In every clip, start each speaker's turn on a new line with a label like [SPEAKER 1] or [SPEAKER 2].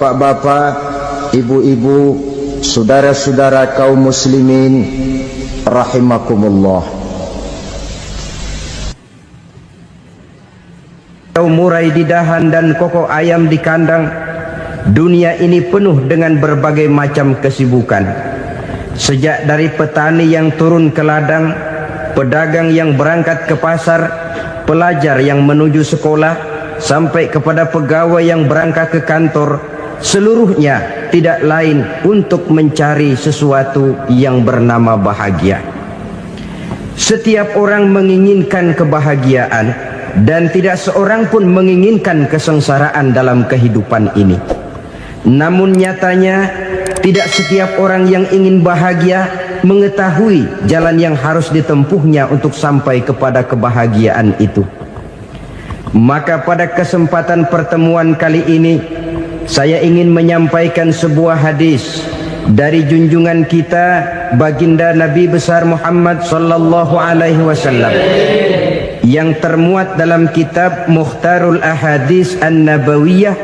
[SPEAKER 1] bapak-bapak, ibu-ibu, saudara-saudara kaum muslimin rahimakumullah.
[SPEAKER 2] Murai di dahan dan koko ayam di kandang, dunia ini penuh dengan berbagai macam kesibukan. Sejak dari petani yang turun ke ladang, pedagang yang berangkat ke pasar, pelajar yang menuju sekolah, sampai kepada pegawai yang berangkat ke kantor, seluruhnya tidak lain untuk mencari sesuatu yang bernama bahagia. Setiap orang menginginkan kebahagiaan, dan tidak seorang pun menginginkan kesengsaraan dalam kehidupan ini. Namun nyatanya tidak setiap orang yang ingin bahagia mengetahui jalan yang harus ditempuhnya untuk sampai kepada kebahagiaan itu. Maka pada kesempatan pertemuan kali ini, saya ingin menyampaikan sebuah hadis dari junjungan kita baginda Nabi besar Muhammad sallallahu alaihi wasallam yang termuat dalam kitab Mukhtarul Ahadits An-Nabawiyah,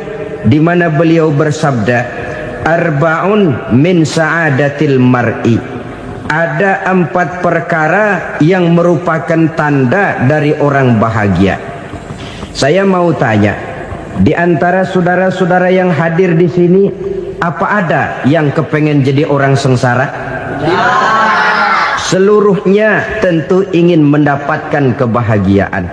[SPEAKER 2] di mana beliau bersabda, arba'un min sa'adatil mar'i. Ada 4 perkara yang merupakan tanda dari orang bahagia. Saya mau tanya, di antara saudara-saudara yang hadir di sini, apa ada yang kepengen jadi orang sengsara? Ya. Seluruhnya tentu ingin mendapatkan kebahagiaan.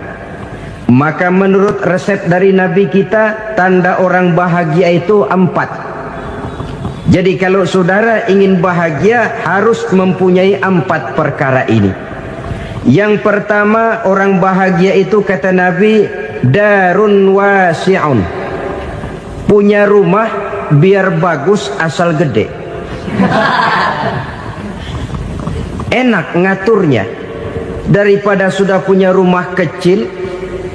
[SPEAKER 2] Maka menurut resep dari Nabi kita, tanda orang bahagia itu 4. Jadi kalau saudara ingin bahagia, harus mempunyai 4 perkara ini. Yang pertama, orang bahagia itu kata Nabi, darun wasi'un, punya rumah biar bagus asal gede, enak ngaturnya, daripada sudah punya rumah kecil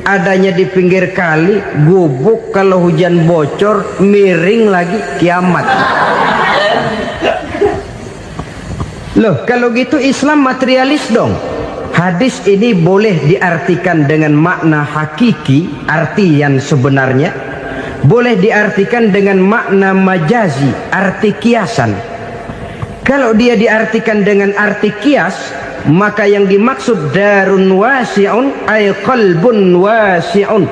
[SPEAKER 2] adanya di pinggir kali, gubuk, kalau hujan bocor miring lagi, kiamat. Loh, kalau gitu Islam materialis dong. Hadis ini boleh diartikan dengan makna hakiki, arti yang sebenarnya. Boleh diartikan dengan makna majazi, arti kiasan. Kalau dia diartikan dengan arti kias, maka yang dimaksud darun wasi'un ay qalbun wasi'un.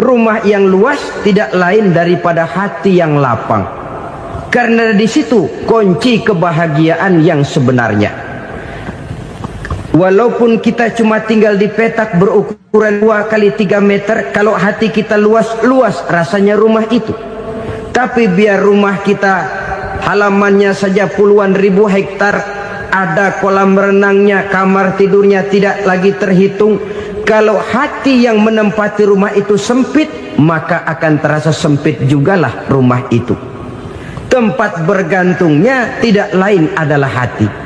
[SPEAKER 2] Rumah yang luas tidak lain daripada hati yang lapang. Karena di situ kunci kebahagiaan yang sebenarnya. Walaupun kita cuma tinggal di petak berukuran 2 kali 3 meter, kalau hati kita luas-luas rasanya rumah itu. Tapi biar rumah kita halamannya saja puluhan ribu hektar, ada kolam renangnya, kamar tidurnya tidak lagi terhitung. Kalau hati yang menempati rumah itu sempit, maka akan terasa sempit jugalah rumah itu. Tempat bergantungnya tidak lain adalah hati.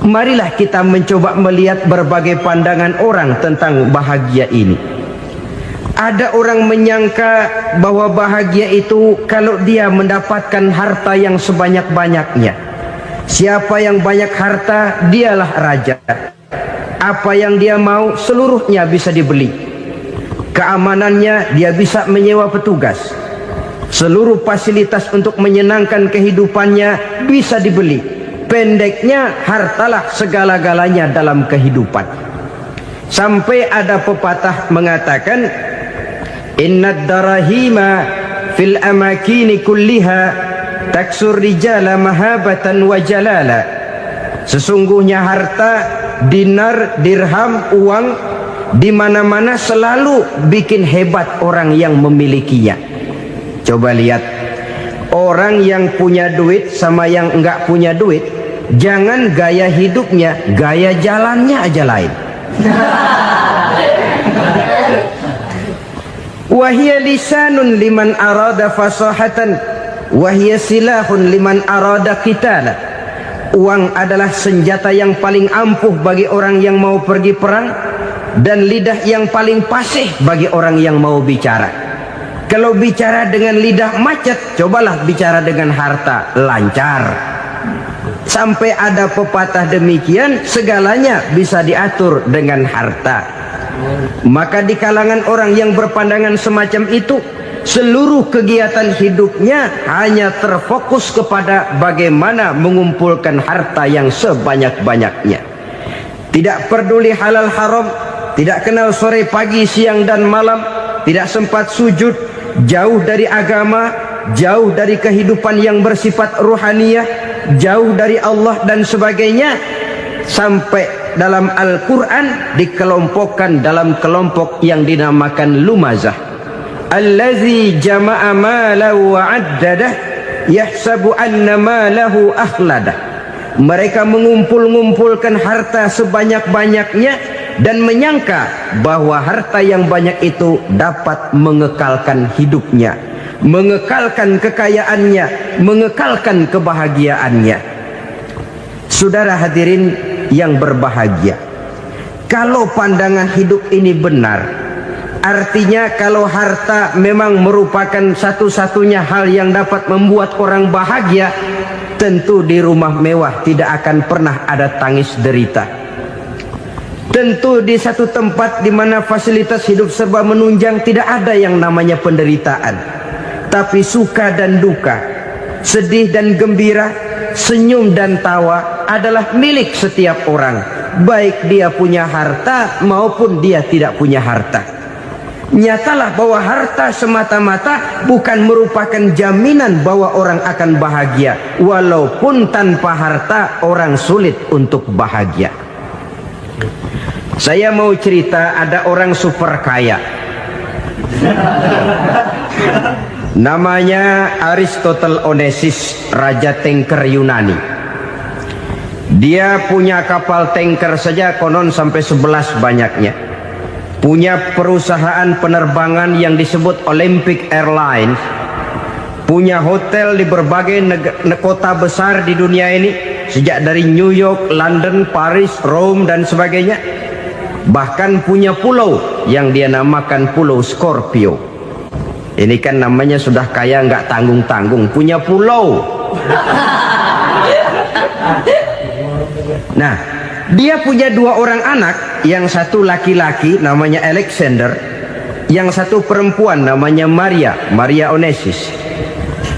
[SPEAKER 2] Marilah kita mencoba melihat berbagai pandangan orang tentang bahagia ini. Ada orang menyangka bahwa bahagia itu kalau dia mendapatkan harta yang sebanyak-banyaknya. Siapa yang banyak harta, dialah raja. Apa yang dia mau, seluruhnya bisa dibeli. Keamanannya, dia bisa menyewa petugas. Seluruh fasilitas untuk menyenangkan kehidupannya bisa dibeli. Pendeknya, hartalah segala-galanya dalam kehidupan. Sampai ada pepatah mengatakan, innad darahima fil amakini kulliha taksur rijala mahabatan wa jalala. Sesungguhnya harta, dinar, dirham, uang, di mana-mana selalu bikin hebat orang yang memilikinya. Coba lihat, orang yang punya duit sama yang enggak punya duit, jangan gaya hidupnya, gaya jalannya aja lain. Wahia lisanun liman arada fasahatan, wahia silahun liman arada qitala. Uang adalah senjata yang paling ampuh bagi orang yang mau pergi perang, dan lidah yang paling fasih bagi orang yang mau bicara. Kalau bicara dengan lidah macet, cobalah bicara dengan harta, lancar. Sampai ada pepatah demikian, segalanya bisa diatur dengan harta. Maka di kalangan orang yang berpandangan semacam itu, seluruh kegiatan hidupnya hanya terfokus kepada bagaimana mengumpulkan harta yang sebanyak-banyaknya. Tidak peduli halal haram, tidak kenal sore pagi siang dan malam, tidak sempat sujud, jauh dari agama, jauh dari kehidupan yang bersifat ruhaniyah, jauh dari Allah dan sebagainya. Sampai dalam Al-Quran dikelompokkan dalam kelompok yang dinamakan lumazah. Allazi jama'a malahu wa 'addadah yahsabu anna malahu akhladah. Mereka mengumpulkan harta sebanyak-banyaknya dan menyangka bahwa harta yang banyak itu dapat mengekalkan hidupnya, mengekalkan kekayaannya, mengekalkan kebahagiaannya. Saudara hadirin yang berbahagia, kalau pandangan hidup ini benar, artinya kalau harta memang merupakan satu-satunya hal yang dapat membuat orang bahagia, tentu di rumah mewah tidak akan pernah ada tangis derita. Tentu di satu tempat di mana fasilitas hidup serba menunjang tidak ada yang namanya penderitaan. Tapi suka dan duka, sedih dan gembira, senyum dan tawa adalah milik setiap orang, baik dia punya harta maupun dia tidak punya harta. Nyatalah bahwa harta semata-mata bukan merupakan jaminan bahwa orang akan bahagia, walaupun tanpa harta orang sulit untuk bahagia. Saya mau cerita, ada orang super kaya, namanya Aristotle Onassis, raja tanker Yunani. Dia punya kapal tanker saja konon sampai 11 banyaknya. Punya perusahaan penerbangan yang disebut Olympic Airlines. Punya hotel di berbagai kota besar di dunia ini, sejak dari New York, London, Paris, Rome dan sebagainya. Bahkan punya pulau yang dia namakan Pulau Scorpio. Ini kan namanya sudah kaya nggak tanggung-tanggung, punya pulau. Nah, dia punya 2 orang anak, yang satu laki-laki namanya Alexander, yang satu perempuan namanya Maria Onassis.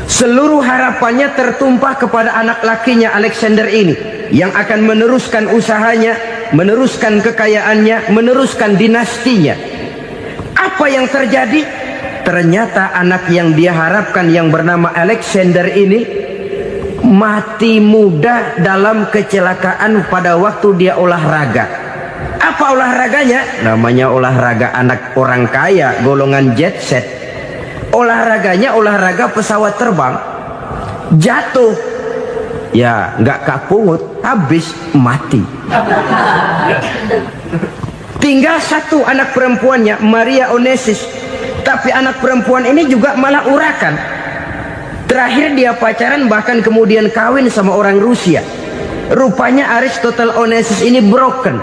[SPEAKER 2] Seluruh harapannya tertumpah kepada anak lakinya Alexander ini, yang akan meneruskan usahanya, meneruskan kekayaannya, meneruskan dinastinya. Apa yang terjadi? Ternyata anak yang dia harapkan yang bernama Alexander ini mati muda dalam kecelakaan pada waktu dia olahraga. Apa olahraganya? Namanya olahraga anak orang kaya, golongan jet set. Olahraganya olahraga pesawat terbang. Jatuh, ya nggak kapungut, habis mati. Tinggal satu anak perempuannya, Maria Onassis. Tapi anak perempuan ini juga malah urakan. Terakhir dia pacaran, bahkan kemudian kawin sama orang Rusia. Rupanya Aristotle Onassis ini broken.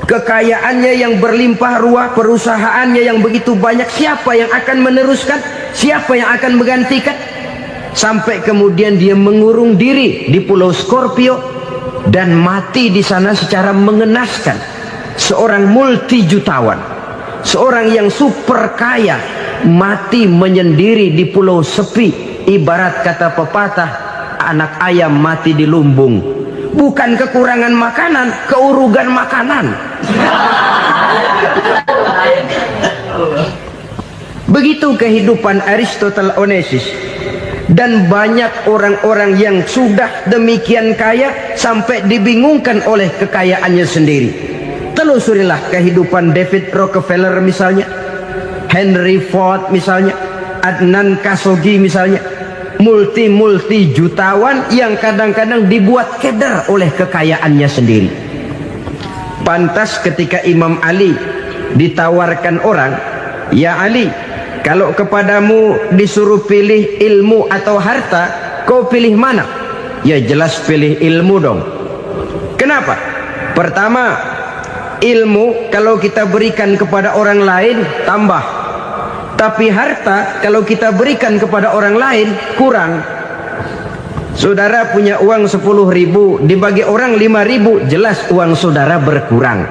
[SPEAKER 2] Kekayaannya yang berlimpah ruah, perusahaannya yang begitu banyak, siapa yang akan meneruskan? Siapa yang akan menggantikan? Sampai kemudian dia mengurung diri di Pulau Scorpio dan mati di sana secara mengenaskan. Seorang multi jutawan, seorang yang super kaya, mati menyendiri di pulau sepi. Ibarat kata pepatah, anak ayam mati di lumbung. Bukan kekurangan makanan, keurugan makanan. Begitu kehidupan Aristotle Onassis. Dan banyak orang-orang yang sudah demikian kaya sampai dibingungkan oleh kekayaannya sendiri. Telusurilah kehidupan David Rockefeller misalnya, Henry Ford misalnya, Adnan Khashoggi misalnya. Multi jutawan yang kadang-kadang dibuat keder oleh kekayaannya sendiri. Pantas ketika Imam Ali ditawarkan orang, "Ya Ali, kalau kepadamu disuruh pilih ilmu atau harta, kau pilih mana?" Ya jelas pilih ilmu dong. Kenapa? Pertama, ilmu kalau kita berikan kepada orang lain tambah. Tapi harta kalau kita berikan kepada orang lain kurang. Saudara punya uang 10.000, dibagi orang 5.000, jelas uang saudara berkurang.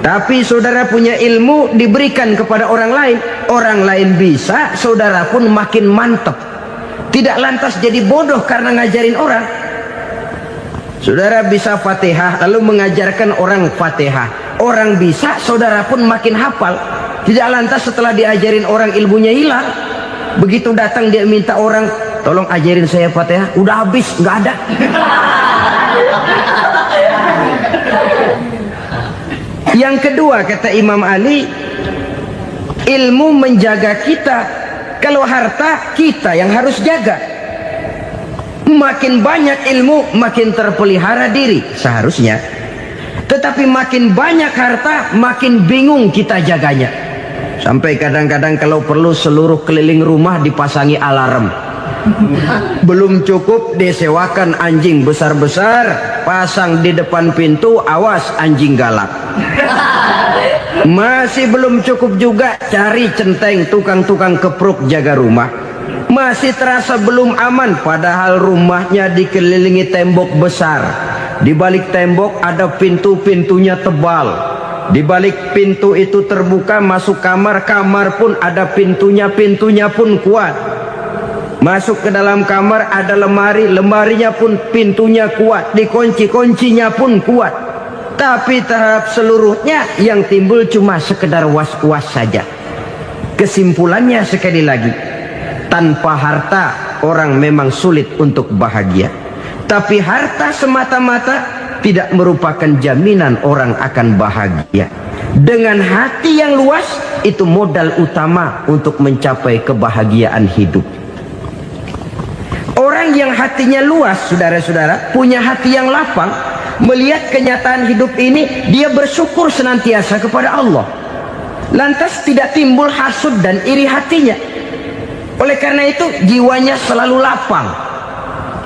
[SPEAKER 2] Tapi saudara punya ilmu diberikan kepada orang lain bisa, saudara pun makin mantap. Tidak lantas jadi bodoh karena ngajarin orang. Saudara bisa Fatihah lalu mengajarkan orang Fatihah. Orang bisa, saudara pun makin hafal. Tidak lantas setelah diajarin orang ilmunya hilang. Begitu datang dia minta orang, tolong ajarin saya Fatihah, udah habis, nggak ada. Yang kedua kata Imam Ali, ilmu menjaga kita. Kalau harta, kita yang harus jaga. Makin banyak ilmu, makin terpelihara diri seharusnya. Tetapi makin banyak harta, makin bingung kita jaganya. Sampai kadang-kadang kalau perlu seluruh keliling rumah dipasangi alarm. Belum cukup disewakan anjing besar-besar, pasang di depan pintu, awas anjing galak. Masih belum cukup juga, cari centeng tukang-tukang kepruk jaga rumah. Masih terasa belum aman, padahal rumahnya dikelilingi tembok besar. Di balik tembok ada pintu-pintunya tebal. Di balik pintu itu terbuka masuk kamar, kamar pun ada pintunya, pintunya pun kuat. Masuk ke dalam kamar ada lemari, lemarinya pun pintunya kuat, dikunci, kuncinya pun kuat. Tapi terhadap seluruhnya yang timbul cuma sekedar was-was saja. Kesimpulannya sekali lagi, tanpa harta orang memang sulit untuk bahagia. Tapi harta semata-mata tidak merupakan jaminan orang akan bahagia. Dengan hati yang luas, itu modal utama untuk mencapai kebahagiaan hidup. Orang yang hatinya luas, saudara-saudara, punya hati yang lapang, melihat kenyataan hidup ini, dia bersyukur senantiasa kepada Allah. Lantas tidak timbul hasud dan iri hatinya. Oleh karena itu jiwanya selalu lapang.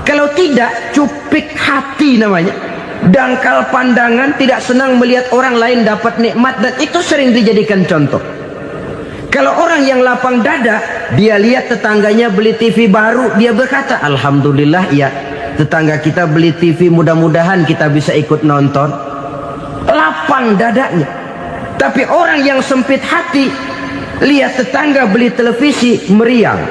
[SPEAKER 2] Kalau tidak, cupik hati namanya, dangkal pandangan, tidak senang melihat orang lain dapat nikmat, dan itu sering dijadikan contoh. Kalau orang yang lapang dada, dia lihat tetangganya beli TV baru, dia berkata, alhamdulillah ya, tetangga kita beli TV, mudah-mudahan kita bisa ikut nonton. Lapang dadanya. Tapi orang yang sempit hati, lihat tetangga beli televisi, meriang.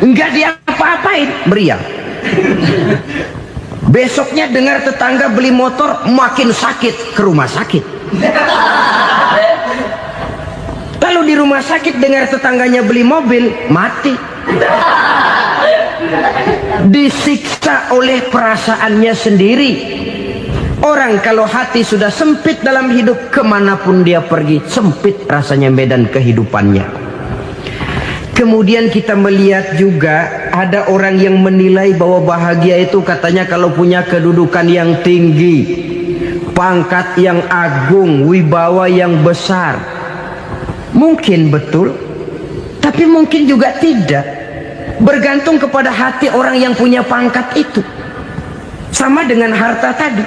[SPEAKER 2] Enggak diapa-apain, meriang. Besoknya dengar tetangga beli motor, makin sakit, ke rumah sakit. Lalu di rumah sakit dengar tetangganya beli mobil, mati. Disiksa oleh perasaannya sendiri. Orang kalau hati sudah sempit dalam hidup, kemanapun dia pergi, sempit rasanya medan kehidupannya. Kemudian kita melihat juga ada orang yang menilai bahwa bahagia itu katanya kalau punya kedudukan yang tinggi, pangkat yang agung, wibawa yang besar. Mungkin betul, tapi mungkin juga tidak. Bergantung kepada hati orang yang punya pangkat itu. Sama dengan harta tadi.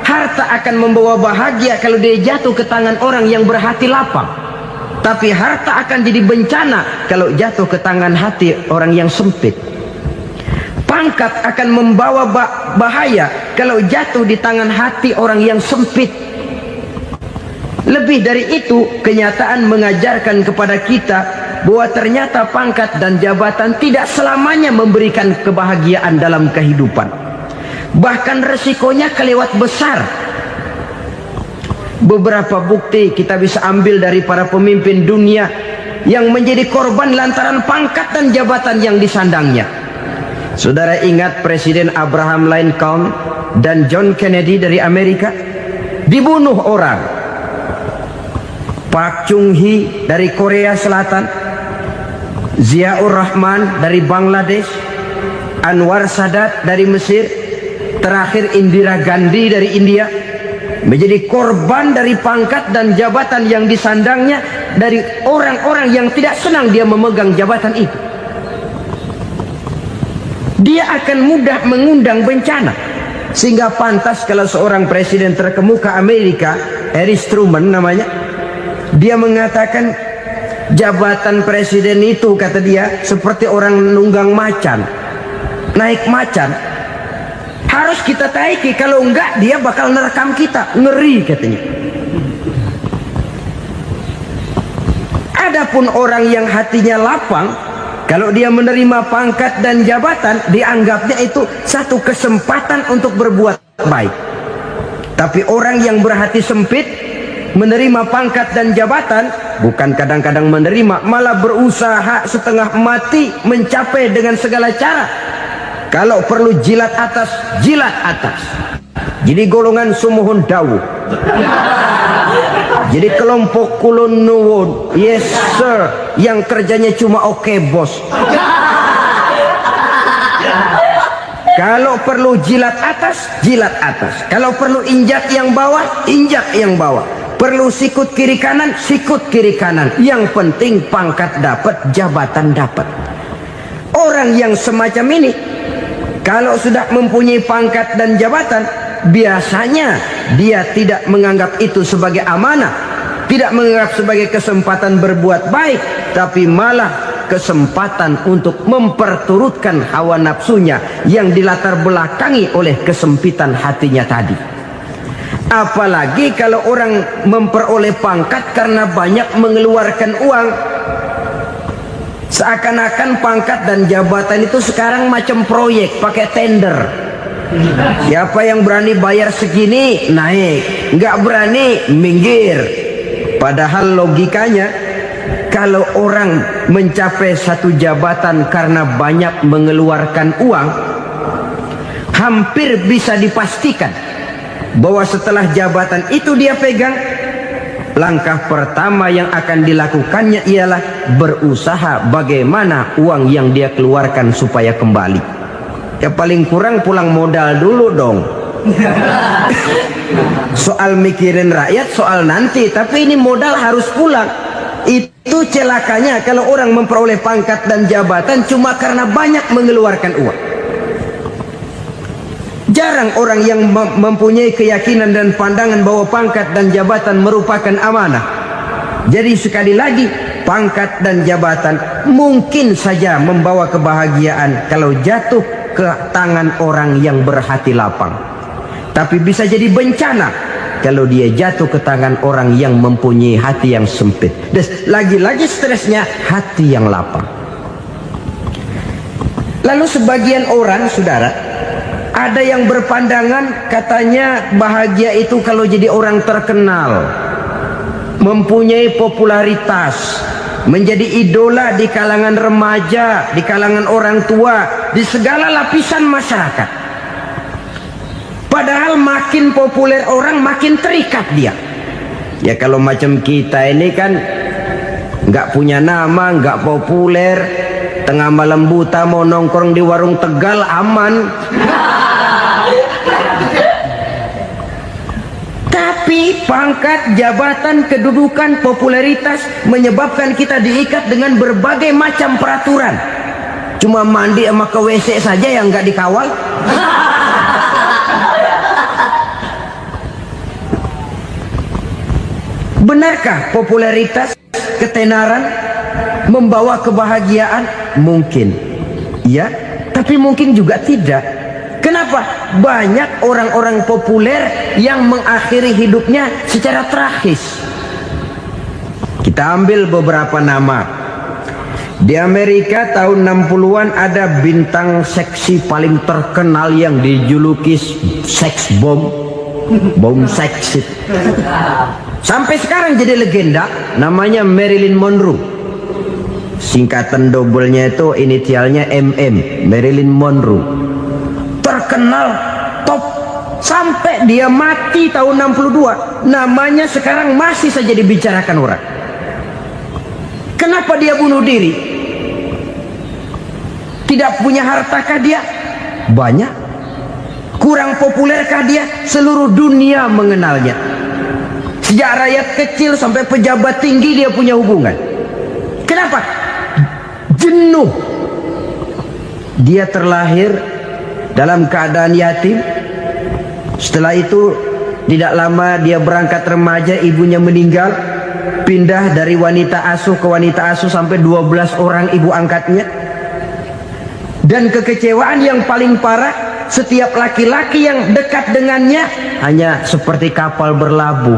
[SPEAKER 2] Harta akan membawa bahagia kalau dia jatuh ke tangan orang yang berhati lapang. Tapi harta akan jadi bencana kalau jatuh ke tangan hati orang yang sempit. Pangkat akan membawa bahaya kalau jatuh di tangan hati orang yang sempit. Lebih dari itu, kenyataan mengajarkan kepada kita bahwa ternyata pangkat dan jabatan tidak selamanya memberikan kebahagiaan dalam kehidupan. Bahkan resikonya kelewat besar. Beberapa bukti kita bisa ambil dari para pemimpin dunia yang menjadi korban lantaran pangkat dan jabatan yang disandangnya. Saudara ingat Presiden Abraham Lincoln dan John Kennedy dari Amerika? Dibunuh orang. Park Chung-hee dari Korea Selatan, Ziaur Rahman dari Bangladesh, Anwar Sadat dari Mesir, terakhir Indira Gandhi dari India, menjadi korban dari pangkat dan jabatan yang disandangnya dari orang-orang yang tidak senang dia memegang jabatan itu. Dia akan mudah mengundang bencana. Sehingga pantas kalau seorang presiden terkemuka Amerika, Harry Truman namanya, dia mengatakan jabatan presiden itu, kata dia, seperti orang nunggang macan, naik macan. Harus kita taiki, kalau enggak dia bakal nerekam kita. Ngeri katanya. Adapun orang yang hatinya lapang, kalau dia menerima pangkat dan jabatan, dianggapnya itu satu kesempatan untuk berbuat baik. Tapi orang yang berhati sempit, menerima pangkat dan jabatan, bukan kadang-kadang menerima, malah berusaha setengah mati mencapai dengan segala cara. Kalau perlu jilat atas, jilat atas. Jadi golongan sumuhun dawuh. Jadi kelompok kulon nuwun, yes sir, yang kerjanya cuma oke bos. Kalau perlu jilat atas, jilat atas. Kalau perlu injak yang bawah, injak yang bawah. Perlu sikut kiri kanan, sikut kiri kanan. Yang penting pangkat dapat, jabatan dapat. Orang yang semacam ini, kalau sudah mempunyai pangkat dan jabatan, biasanya dia tidak menganggap itu sebagai amanah, tidak menganggap sebagai kesempatan berbuat baik, tapi malah kesempatan untuk memperturutkan hawa nafsunya yang dilatar belakangi oleh kesempitan hatinya tadi. Apalagi kalau orang memperoleh pangkat karena banyak mengeluarkan uang. Seakan-akan pangkat dan jabatan itu sekarang macam proyek, pakai tender. Siapa yang berani bayar segini, naik. Nggak berani, minggir. Padahal logikanya, kalau orang mencapai satu jabatan karena banyak mengeluarkan uang, hampir bisa dipastikan bahwa setelah jabatan itu dia pegang, langkah pertama yang akan dilakukannya ialah berusaha bagaimana uang yang dia keluarkan supaya kembali. Ya paling kurang pulang modal dulu dong. Soal mikirin rakyat soal nanti, tapi ini modal harus pulang. Itu celakanya kalau orang memperoleh pangkat dan jabatan cuma karena banyak mengeluarkan uang. Jarang orang yang mempunyai keyakinan dan pandangan bahwa pangkat dan jabatan merupakan amanah. Jadi sekali lagi, pangkat dan jabatan mungkin saja membawa kebahagiaan kalau jatuh ke tangan orang yang berhati lapang. Tapi bisa jadi bencana kalau dia jatuh ke tangan orang yang mempunyai hati yang sempit. Dan lagi-lagi stresnya hati yang lapang. Lalu sebagian orang, saudara, ada yang berpandangan katanya bahagia itu kalau jadi orang terkenal, mempunyai popularitas, menjadi idola di kalangan remaja, di kalangan orang tua, di segala lapisan masyarakat. Padahal makin populer orang makin terikat dia. Ya kalau macam kita ini kan nggak punya nama, nggak populer, tengah malam buta mau nongkrong di warung Tegal aman. Tapi pangkat, jabatan, kedudukan, popularitas menyebabkan kita diikat dengan berbagai macam peraturan. Cuma mandi sama ke WC saja yang nggak dikawal. Benarkah popularitas, ketenaran membawa kebahagiaan? Mungkin, ya, tapi mungkin juga tidak. Kenapa? Banyak orang-orang populer yang mengakhiri hidupnya secara tragis. Kita ambil beberapa nama. Di Amerika tahun 60-an ada bintang seksi paling terkenal yang dijuluki sex bomb, bom seks. Sampai sekarang jadi legenda, namanya Marilyn Monroe. Singkatan dobelnya itu inisialnya MM, Marilyn Monroe. Terkenal, top, sampai dia mati tahun 62, namanya sekarang masih saja dibicarakan orang. Kenapa dia bunuh diri? Tidak punya hartakah dia? Banyak. Kurang populerkah dia? Seluruh dunia mengenalnya. Sejak rakyat kecil sampai pejabat tinggi dia punya hubungan. Kenapa? Jenuh. Dia terlahir dalam keadaan yatim. Setelah itu tidak lama dia berangkat remaja, ibunya meninggal, pindah dari wanita asuh ke wanita asuh sampai 12 orang ibu angkatnya. Dan kekecewaan yang paling parah, setiap laki-laki yang dekat dengannya hanya seperti kapal berlabuh,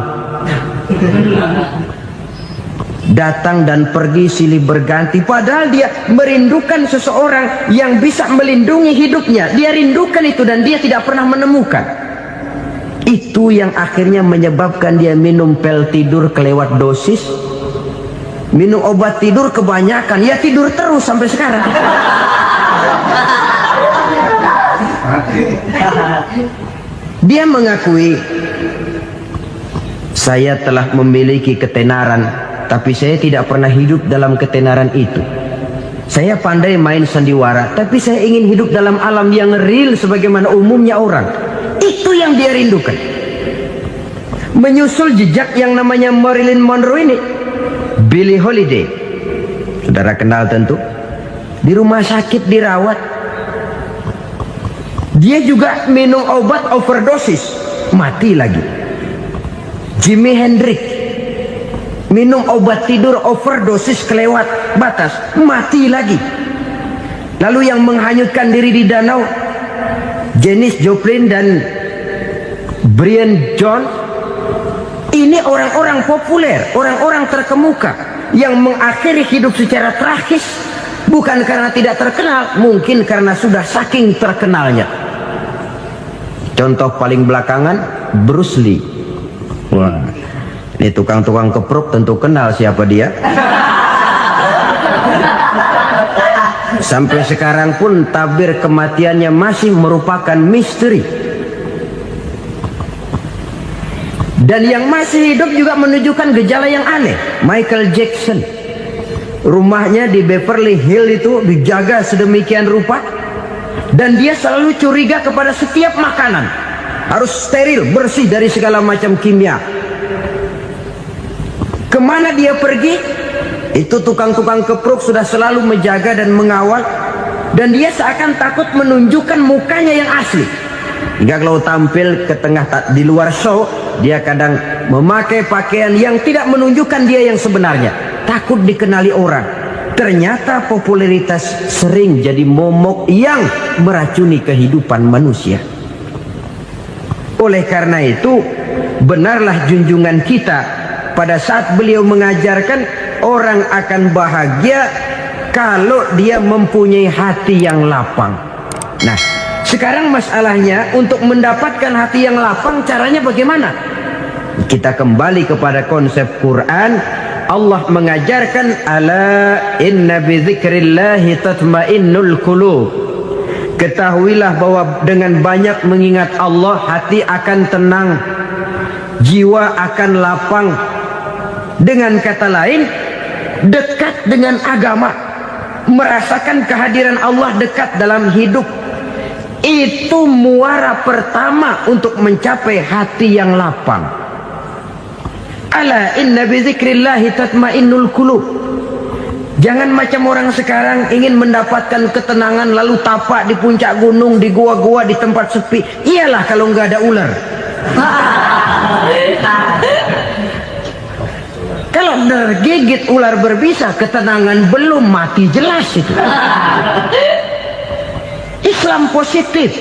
[SPEAKER 2] datang dan pergi silih berganti, padahal dia merindukan seseorang yang bisa melindungi hidupnya. Dia rindukan itu dan dia tidak pernah menemukan. Itu yang akhirnya menyebabkan dia minum pil tidur kelewat dosis, minum obat tidur kebanyakan, ya tidur terus sampai sekarang. Dia mengakui, saya telah memiliki ketenaran, tapi saya tidak pernah hidup dalam ketenaran itu. Saya pandai main sandiwara, tapi saya ingin hidup dalam alam yang real sebagaimana umumnya orang. Itu yang dia rindukan. Menyusul jejak yang namanya Marilyn Monroe ini, Billie Holiday, saudara kenal tentu, di rumah sakit dirawat. Dia juga minum obat overdosis, mati lagi. Jimi Hendrix minum obat tidur overdosis kelewat batas, mati lagi. Lalu yang menghanyutkan diri di danau, Janis Joplin dan Brian Jones. Ini orang-orang populer, orang-orang terkemuka yang mengakhiri hidup secara tragis, bukan karena tidak terkenal, mungkin karena sudah saking terkenalnya. Contoh paling belakangan, Bruce Lee. Wah, ini tukang-tukang kepruk tentu kenal siapa dia. Sampai sekarang pun tabir kematiannya masih merupakan misteri. Dan yang masih hidup juga menunjukkan gejala yang aneh. Michael Jackson, rumahnya di Beverly Hills itu dijaga sedemikian rupa, dan dia selalu curiga kepada setiap makanan harus steril, bersih dari segala macam kimia. Kemana dia pergi, itu tukang-tukang kepruk sudah selalu menjaga dan mengawal, dan dia seakan takut menunjukkan mukanya yang asli. Hingga kalau tampil ke tengah di luar show, dia kadang memakai pakaian yang tidak menunjukkan dia yang sebenarnya, takut dikenali orang. Ternyata popularitas sering jadi momok yang meracuni kehidupan manusia. Oleh karena itu, benarlah junjungan kita pada saat beliau mengajarkan orang akan bahagia kalau dia mempunyai hati yang lapang. Nah, sekarang masalahnya untuk mendapatkan hati yang lapang, caranya bagaimana? Kita kembali kepada konsep Quran. Allah mengajarkan, ala inna bi dzikrillahi tatmainnul qulub. Ketahuilah bahwa dengan banyak mengingat Allah, hati akan tenang, jiwa akan lapang. Dengan kata lain, dekat dengan agama, merasakan kehadiran Allah dekat dalam hidup. Itu muara pertama untuk mencapai hati yang lapang. Ala inna bi dzikrillahi tatmainnul qulub. Jangan macam orang sekarang ingin mendapatkan ketenangan lalu tapak di puncak gunung, di gua-gua, di tempat sepi. Iyalah kalau nggak ada ular. Kalau tergigit ular berbisa, ketenangan belum, mati jelas itu. Islam positif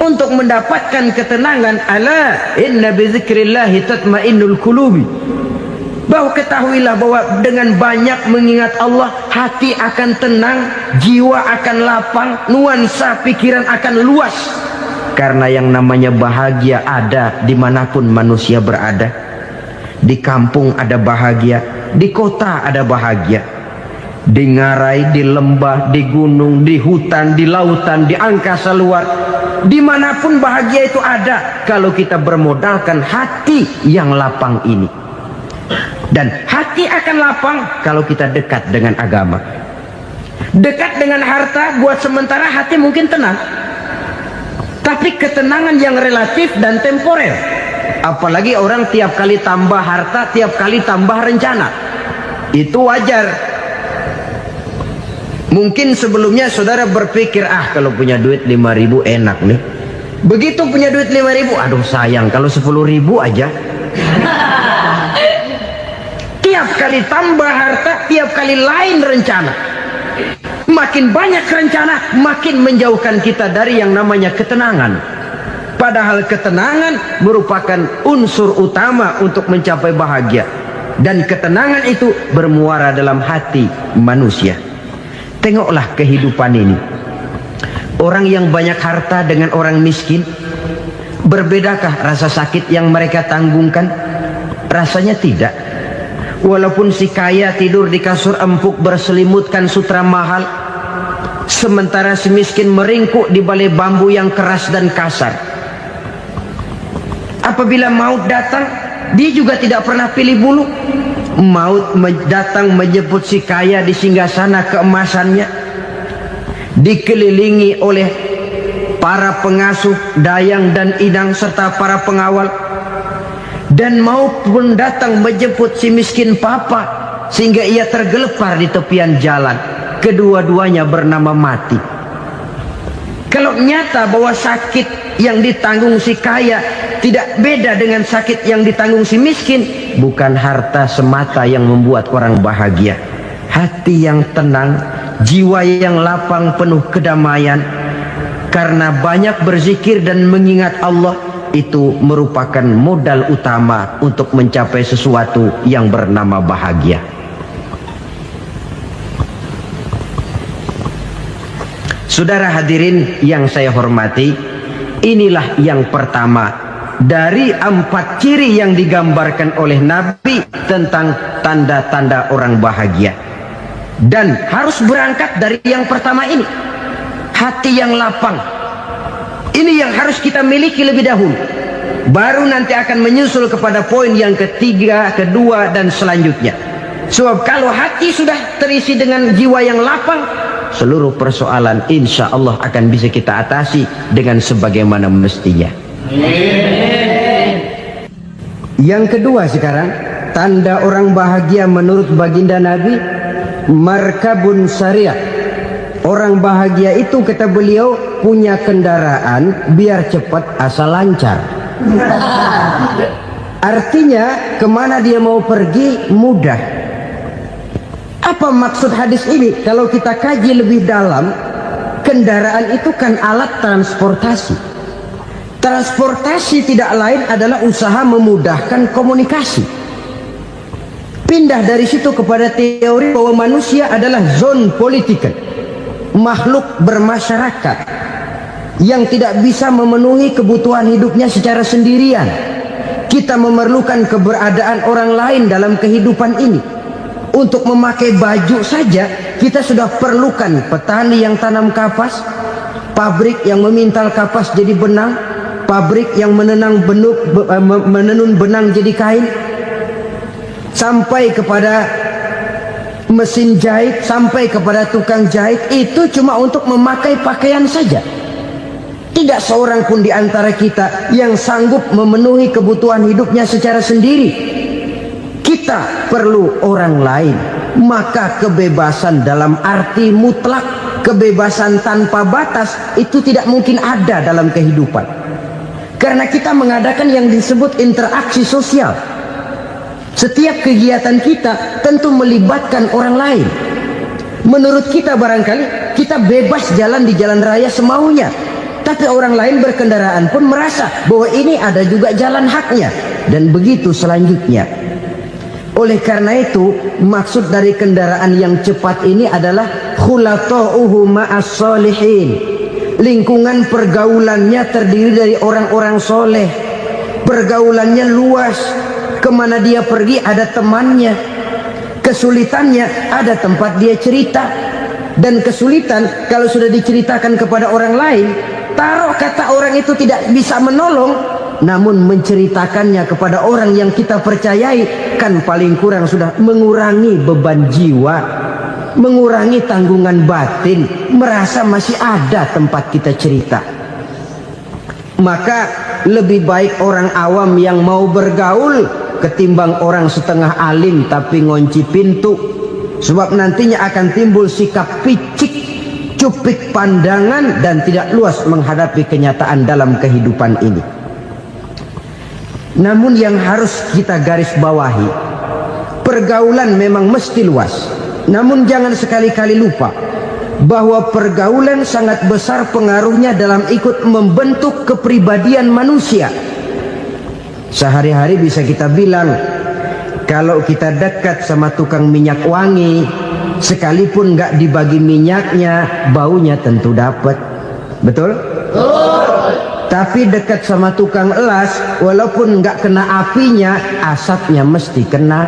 [SPEAKER 2] untuk mendapatkan ketenangan. Ala inna bi dzikrillahi tatmainnul qulubi. Bahwa ketahuilah bahwa dengan banyak mengingat Allah, hati akan tenang, jiwa akan lapang, nuansa pikiran akan luas. Karena yang namanya bahagia ada dimanapun manusia berada. Di kampung ada bahagia, di kota ada bahagia, di ngarai, di lembah, di gunung, di hutan, di lautan, di angkasa luar, dimanapun bahagia itu ada kalau kita bermodalkan hati yang lapang ini. Dan hati akan lapang kalau kita dekat dengan agama. Dekat dengan harta buat sementara hati mungkin tenang, tapi ketenangan yang relatif dan temporer. Apalagi orang tiap kali tambah harta, tiap kali tambah rencana, itu wajar. Mungkin sebelumnya saudara berpikir, kalau punya duit 5.000 enak nih. Begitu punya duit 5.000, aduh sayang kalau 10.000 aja. Tiap kali tambah harta, tiap kali lain rencana. makin banyak rencana, makin menjauhkan kita dari yang namanya ketenangan. Padahal ketenangan merupakan unsur utama untuk mencapai bahagia. Dan ketenangan itu bermuara dalam hati manusia. Tengoklah kehidupan ini. Orang yang banyak harta dengan orang miskin, berbedakah rasa sakit yang mereka tanggungkan? Rasanya tidak. Walaupun si kaya tidur di kasur empuk berselimutkan sutra mahal, sementara si miskin meringkuk di balai bambu yang keras dan kasar. Apabila maut datang, dia juga tidak pernah pilih bulu. Maut datang menjemput si kaya di singgasana keemasannya, dikelilingi oleh para pengasuh, dayang dan inang serta para pengawal. Dan maut pun datang menjemput si miskin papa, sehingga ia tergelepar di tepian jalan. Kedua-duanya bernama mati. Kalau nyata bahwa sakit yang ditanggung si kaya tidak beda dengan sakit yang ditanggung si miskin, bukan harta semata yang membuat orang bahagia. Hati yang tenang, jiwa yang lapang penuh kedamaian, karena banyak berzikir dan mengingat Allah, itu merupakan modal utama untuk mencapai sesuatu yang bernama bahagia. Saudara hadirin yang saya hormati, inilah yang pertama dari 4 ciri yang digambarkan oleh Nabi tentang tanda-tanda orang bahagia. Dan harus berangkat dari yang pertama ini, hati yang lapang. Ini yang harus kita miliki lebih dahulu. Baru nanti akan menyusul kepada poin yang ketiga, kedua, dan selanjutnya. Sebab kalau hati sudah terisi dengan jiwa yang lapang, seluruh persoalan insya Allah akan bisa kita atasi dengan sebagaimana mestinya. Yang kedua sekarang, tanda orang bahagia menurut baginda Nabi, markabun syariah. Orang bahagia itu, kata beliau, punya kendaraan biar cepat asal lancar. Artinya kemana dia mau pergi mudah. Apa maksud hadis ini? Kalau kita kaji lebih dalam, kendaraan itu kan alat transportasi. Transportasi tidak lain adalah usaha memudahkan komunikasi. Pindah dari situ kepada teori bahwa manusia adalah zon political, makhluk bermasyarakat yang tidak bisa memenuhi kebutuhan hidupnya secara sendirian. Kita memerlukan keberadaan orang lain dalam kehidupan ini. Untuk memakai baju saja kita sudah perlukan petani yang tanam kapas, pabrik yang memintal kapas jadi benang, pabrik yang menenun benang jadi kain, sampai kepada mesin jahit, sampai kepada tukang jahit. Itu cuma untuk memakai pakaian saja. Tidak seorang pun di antara kita yang sanggup memenuhi kebutuhan hidupnya secara sendiri. Kita perlu orang lain. Maka kebebasan dalam arti mutlak, kebebasan tanpa batas, itu tidak mungkin ada dalam kehidupan. Karena kita mengadakan yang disebut interaksi sosial. Setiap kegiatan kita tentu melibatkan orang lain. Menurut kita barangkali kita bebas jalan di jalan raya semaunya, tapi orang lain berkendaraan pun merasa bahwa ini ada juga jalan haknya, dan begitu selanjutnya. Oleh karena itu, maksud dari kendaraan yang cepat ini adalah khulatuhu ma'as solihin. Lingkungan pergaulannya terdiri dari orang-orang soleh. Pergaulannya luas. Kemana dia pergi ada temannya. Kesulitannya ada tempat dia cerita. Dan kesulitan kalau sudah diceritakan kepada orang lain, taruh kata orang itu tidak bisa menolong, namun menceritakannya kepada orang yang kita percayai, kan paling kurang sudah mengurangi beban jiwa, mengurangi tanggungan batin, merasa masih ada tempat kita cerita. Maka lebih baik orang awam yang mau bergaul ketimbang orang setengah alim tapi ngunci pintu. Sebab nantinya akan timbul sikap picik, cupik pandangan, dan tidak luas menghadapi kenyataan dalam kehidupan ini. Namun yang harus kita garis bawahi, pergaulan memang mesti luas. Namun jangan sekali-kali lupa bahwa pergaulan sangat besar pengaruhnya dalam ikut membentuk kepribadian manusia. Sehari-hari bisa kita bilang, kalau kita dekat sama tukang minyak wangi, sekalipun nggak dibagi minyaknya, baunya tentu dapat. Betul? Tapi dekat sama tukang elas, walaupun nggak kena apinya, asapnya mesti kena.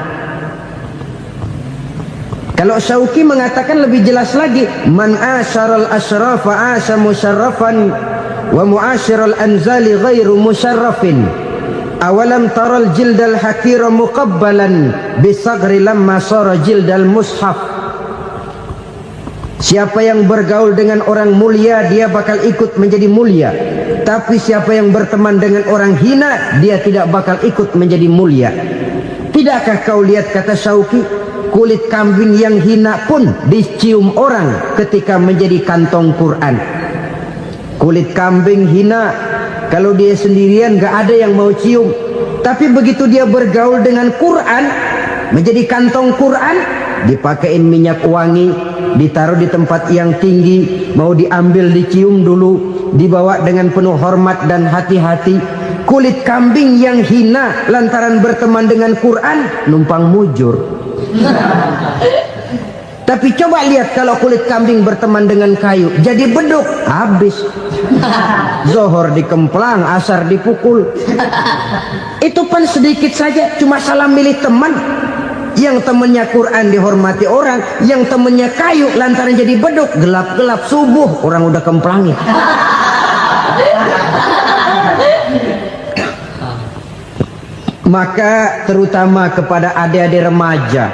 [SPEAKER 2] Kalau Syauqi mengatakan lebih jelas lagi, man asyaral asrafa asa musyarrafan wa muasyiral anzali ghairu musyarrafin. Awalam taral jildal hakira muqabbalan bisagri lamma sara jildal mushaf. Siapa yang bergaul dengan orang mulia, dia bakal ikut menjadi mulia. Tapi siapa yang berteman dengan orang hina, dia tidak bakal ikut menjadi mulia. Tidakkah kau lihat, kata Syauqi, kulit kambing yang hina pun dicium orang ketika menjadi kantong Quran. Kulit kambing hina, kalau dia sendirian gak ada yang mau cium. Tapi begitu dia bergaul dengan Quran, menjadi kantong Quran, dipakein minyak wangi, ditaruh di tempat yang tinggi, mau diambil dicium dulu, dibawa dengan penuh hormat dan hati-hati. Kulit kambing yang hina lantaran berteman dengan Quran, numpang mujur. Tapi coba lihat kalau kulit kambing berteman dengan kayu, jadi beduk, habis. Zohor dikemplang, asar dipukul. Itu pun sedikit saja, cuma salah milih teman. Yang temannya Quran dihormati orang, yang temannya kayu lantaran jadi beduk, gelap-gelap subuh orang udah kemplangi. Maka terutama kepada adik-adik remaja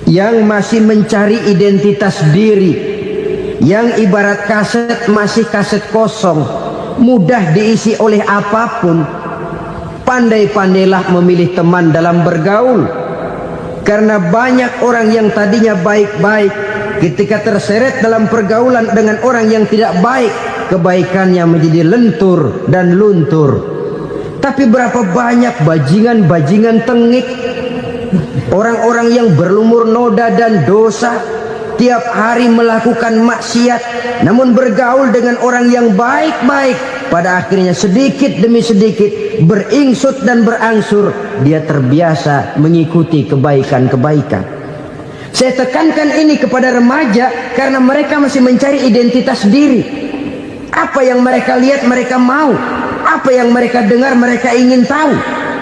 [SPEAKER 2] yang masih mencari identitas diri, yang ibarat kaset masih kaset kosong, mudah diisi oleh apapun, pandai-pandailah memilih teman dalam bergaul. Karena banyak orang yang tadinya baik-baik, ketika terseret dalam pergaulan dengan orang yang tidak baik, kebaikannya menjadi lentur dan luntur. Tapi berapa banyak bajingan-bajingan tengik, orang-orang yang berlumur noda dan dosa, tiap hari melakukan maksiat, namun bergaul dengan orang yang baik-baik, pada akhirnya sedikit demi sedikit beringsut dan berangsur dia terbiasa mengikuti kebaikan-kebaikan. Saya tekankan ini kepada remaja karena mereka masih mencari identitas diri. Apa yang mereka lihat mereka mau, apa yang mereka dengar mereka ingin tahu.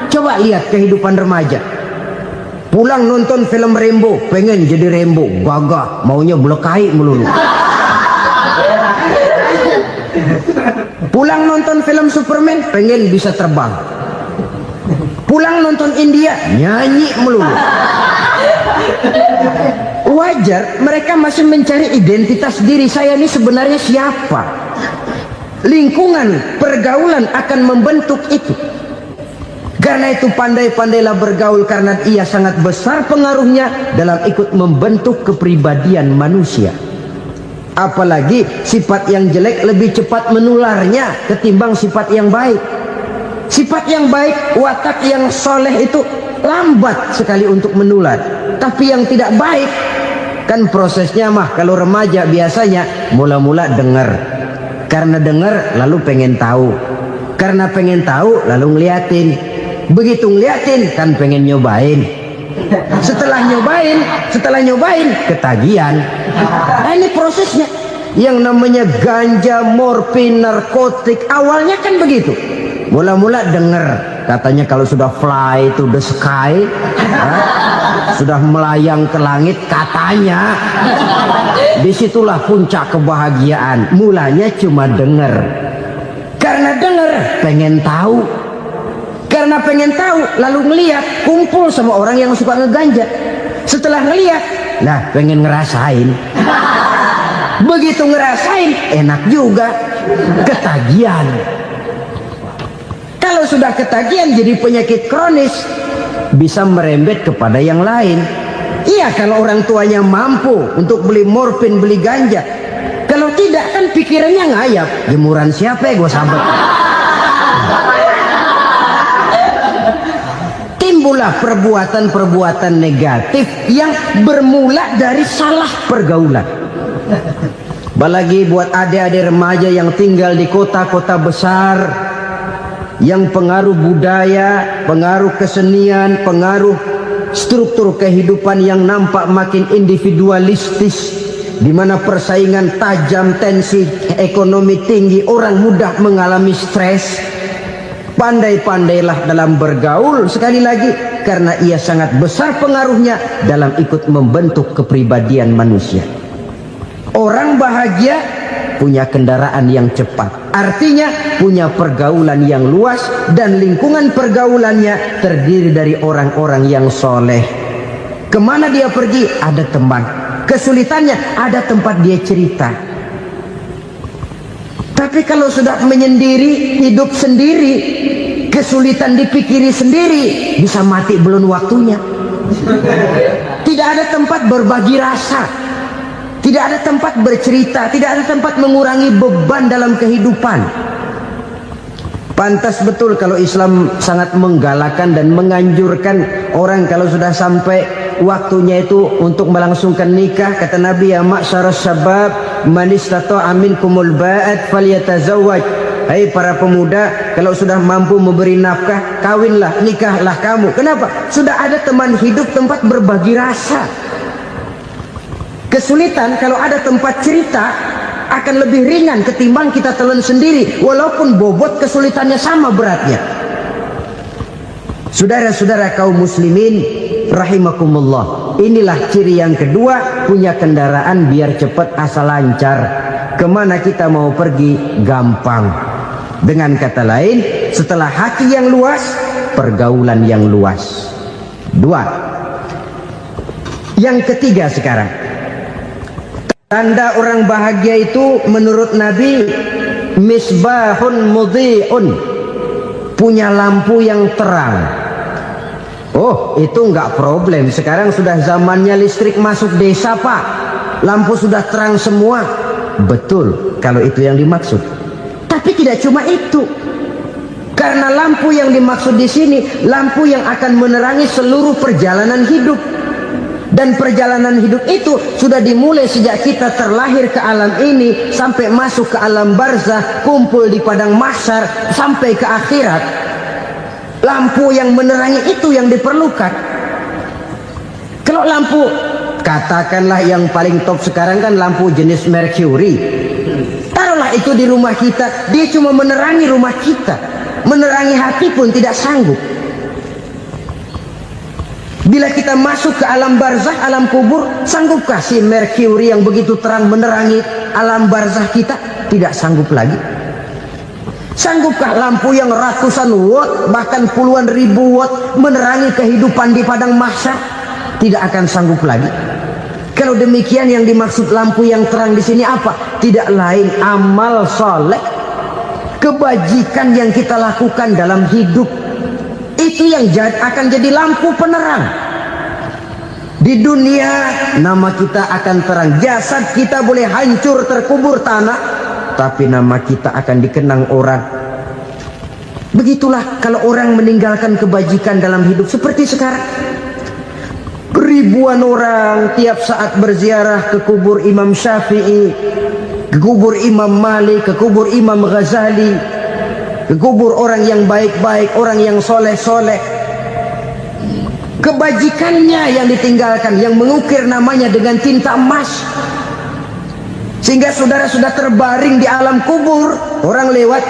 [SPEAKER 2] Coba lihat kehidupan remaja. Pulang nonton film Rambo, pengen jadi Rambo, gagah, maunya belekai melulu. Pulang nonton film Superman, pengen bisa terbang. Pulang nonton India, nyanyi melulu. Wajar, mereka masih mencari identitas diri. Saya ini sebenarnya siapa? Lingkungan, pergaulan akan membentuk itu. Karena itu pandai-pandailah bergaul, karena ia sangat besar pengaruhnya dalam ikut membentuk kepribadian manusia. Apalagi sifat yang jelek lebih cepat menularnya ketimbang sifat yang baik. Sifat yang baik, watak yang soleh itu lambat sekali untuk menular. Tapi yang tidak baik, kan prosesnya mah kalau remaja biasanya mula-mula dengar. Karena dengar lalu pengen tahu. Karena pengen tahu lalu ngeliatin. Begitu ngeliatin kan pengen nyobain. Setelah nyobain ketagihan. Nah, ini prosesnya. Yang namanya ganja, morfin, narkotik, awalnya kan begitu. Mula-mula denger, katanya kalau sudah fly to the sky, sudah melayang ke langit, katanya disitulah puncak kebahagiaan. Mulanya cuma denger. Karena denger pengen tahu. Karena pengen tahu lalu ngeliat, kumpul sama orang yang suka ngeganja. Setelah ngeliat, nah pengen ngerasain. Begitu ngerasain enak juga, ketagihan. Kalau sudah ketagihan jadi penyakit kronis, bisa merembet kepada yang lain. Iya, kalau orang tuanya mampu untuk beli morfin, beli ganja. Kalau tidak kan pikirannya ngayap, jemuran siapa ya gue sahabat. Timbullah perbuatan-perbuatan negatif yang bermula dari salah pergaulan. Apalagi buat adik-adik remaja yang tinggal di kota-kota besar, yang pengaruh budaya, pengaruh kesenian, pengaruh struktur kehidupan yang nampak makin individualistis, di mana persaingan tajam, tensi ekonomi tinggi, orang mudah mengalami stres. Pandai-pandailah dalam bergaul, sekali lagi, karena ia sangat besar pengaruhnya dalam ikut membentuk kepribadian manusia. Orang bahagia punya kendaraan yang cepat, artinya punya pergaulan yang luas, dan lingkungan pergaulannya terdiri dari orang-orang yang soleh. Kemana dia pergi, ada teman. Kesulitannya, ada tempat dia cerita. Tapi kalau sudah menyendiri, hidup sendiri, kesulitan dipikiri sendiri, bisa mati belum waktunya. Tidak ada tempat berbagi rasa, tidak ada tempat bercerita, tidak ada tempat mengurangi beban dalam kehidupan. Pantas betul kalau Islam sangat menggalakkan dan menganjurkan orang kalau sudah sampai waktunya itu untuk melangsungkan nikah. Kata Nabi, ya ma'syaras syabab man istata'a minkumul ba'at falyatazawwaj. Hai para pemuda, kalau sudah mampu memberi nafkah, kawinlah, nikahlah kamu. Kenapa? Sudah ada teman hidup, tempat berbagi rasa. Kesulitan kalau ada tempat cerita akan lebih ringan ketimbang kita telan sendiri, walaupun bobot kesulitannya sama beratnya. Saudara-saudara kaum muslimin rahimakumullah, inilah ciri yang kedua, punya kendaraan biar cepat asal lancar. Kemana kita mau pergi gampang. Dengan kata lain, setelah hati yang luas, pergaulan yang luas. Dua. Yang ketiga sekarang, tanda orang bahagia itu menurut Nabi, misbahun mudhi'un, punya lampu yang terang. Oh, itu enggak problem. Sekarang sudah zamannya listrik masuk desa, Pak. Lampu sudah terang semua. Betul, kalau itu yang dimaksud. Tapi tidak cuma itu. Karena lampu yang dimaksud di sini, lampu yang akan menerangi seluruh perjalanan hidup. Dan perjalanan hidup itu sudah dimulai sejak kita terlahir ke alam ini, sampai masuk ke alam barzah, kumpul di padang mahsyar, sampai ke akhirat. Lampu yang menerangi itu yang diperlukan. Kalau lampu, katakanlah yang paling top sekarang kan lampu jenis Mercury. Taruhlah itu di rumah kita, dia cuma menerangi rumah kita, menerangi hati pun tidak sanggup. Bila kita masuk ke alam barzah, alam kubur, sanggupkah si Mercury yang begitu terang menerangi alam barzah kita? Tidak sanggup lagi. Sanggupkah lampu yang ratusan watt, bahkan puluhan ribu watt menerangi kehidupan di padang mahsyar? Tidak akan sanggup lagi. Kalau demikian, yang dimaksud lampu yang terang di sini apa? Tidak lain amal soleh, kebajikan yang kita lakukan dalam hidup. Itu yang akan jadi lampu penerang. Di dunia nama kita akan terang. Jasad kita boleh hancur terkubur tanah, tapi nama kita akan dikenang orang. Begitulah kalau orang meninggalkan kebajikan dalam hidup seperti sekarang. Ribuan orang tiap saat berziarah ke kubur Imam Syafi'i, ke kubur Imam Malik, ke kubur Imam Ghazali, ke kubur orang yang baik-baik, orang yang soleh-soleh. Kebajikannya yang ditinggalkan, yang mengukir namanya dengan tinta emas. Sehingga saudara sudah terbaring di alam kubur, orang lewat,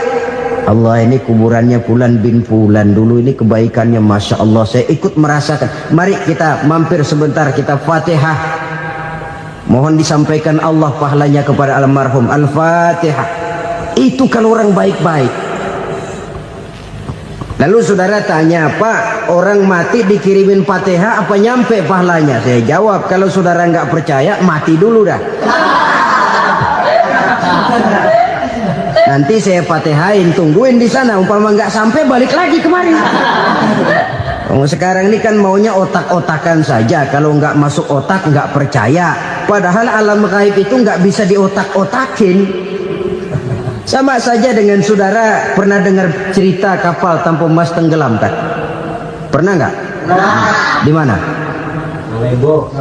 [SPEAKER 2] Allah, ini kuburannya Fulan bin Fulan, dulu ini kebaikannya Masya Allah, saya ikut merasakan. Mari kita mampir sebentar, kita Fatihah. Mohon disampaikan Allah pahalanya kepada almarhum. Al-Fatihah. Itu kalau orang baik-baik. Lalu saudara tanya, Pak, orang mati dikirimin Fatihah apa nyampe pahalanya? Saya jawab, kalau saudara nggak percaya, mati dulu dah. Nanti saya Fatihain, tungguin di sana. Umpama nggak sampai, balik lagi kemari. Sekarang ini kan maunya otak-otakan saja. Kalau nggak masuk otak, nggak percaya. Padahal alam gaib itu nggak bisa diotak-otakin. Sama saja dengan saudara pernah dengar cerita kapal tanpa emas tenggelam tak? Pernah nggak? Di mana?
[SPEAKER 3] Malembo.